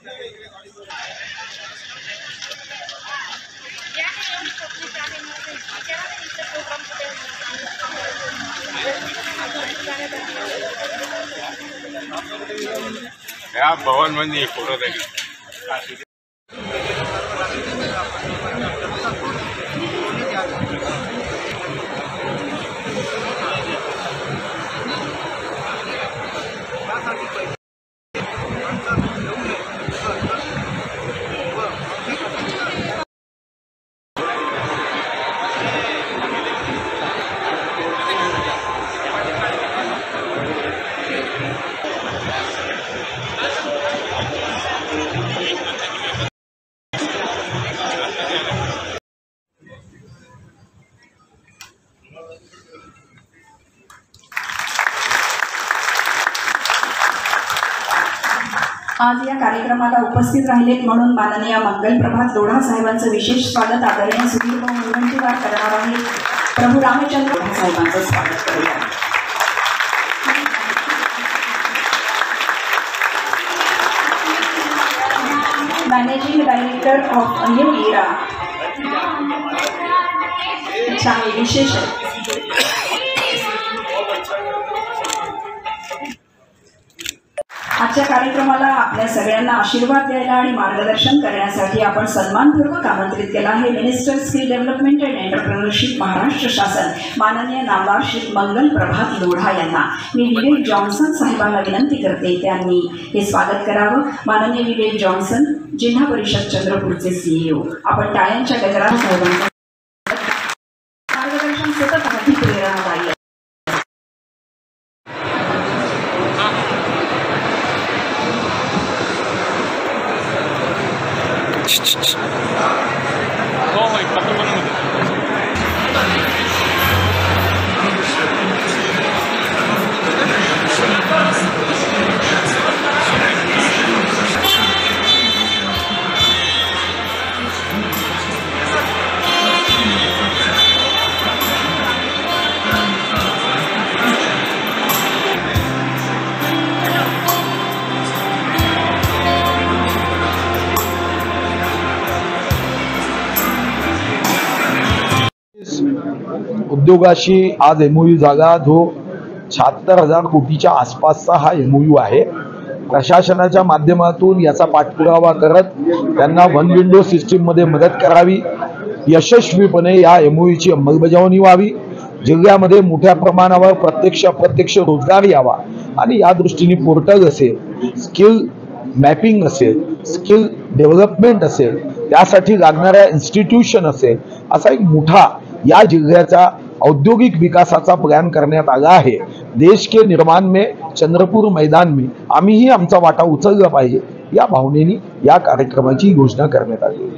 या भवन मध्ये फोटो देखील आज या कार्यक्रमाला उपस्थित राहिलेत म्हणून माननीय मंगल प्रभात लोढा साहेबांचं विशेष स्वागत आदरणीय सुधीर भाऊ मुनगंटीवार करणार आहेत। प्रभू रामचंद्र लोढा साहेबांचं स्वागत करूया। मॅनेजिंग डायरेक्टर ऑफ न्यू इरा चांगली विशेष आजच्या कार्यक्रमाला आपल्या सगळ्यांना आशीर्वाद द्यायला आणि मार्गदर्शन करण्यासाठी आपण सन्मानपूर्वक आमंत्रित केला आहे minister skill development and entrepreneurship Maharashtra शासन माननीय नामदार श्री मंगल प्रभात लोढा यांना मी विवेक जॉन्सन साहेबांना विनंती करते त्यांनी हे स्वागत करावं। माननीय विवेक जॉन्सन जिल्हा परिषद चंद्रपूरचे CEO आपण टाळ्यांच्या गजरात साहेबांचं मार्गदर्शन सतत अति प्रेरणादायी उद्योगाशी आज MOU झाला जो 76,000 कोटीच्या आसपासचा हा MOU आहे। प्रशासनाच्या माध्यमातून याचा पाठपुरावा करत त्यांना वन विंडो सिस्टीम मध्ये मदत करावी, यशस्वीपणे या MOUची अंमलबजावणी व्हावी, जिल्ह्यामध्ये मोठ्या प्रमाणावर प्रत्यक्ष अप्रत्यक्ष रोजगार यावा आणि या दृष्टीने पोर्टल असेल, स्किल मॅपिंग असेल, स्किल डेव्हलपमेंट असेल, त्यासाठी लागणाऱ्या इन्स्टिट्यूशन असेल, असा एक मोठा या जिल्ह्याचा औद्योगिक विकासाचा प्लान करण्यात आला आहे। देश के निर्माण में चंद्रपूर मैदान में आम्हीही आमचा वाटा उचलला पाहिजे या भावनेने या कार्यक्रमाची योजना करण्यात आली।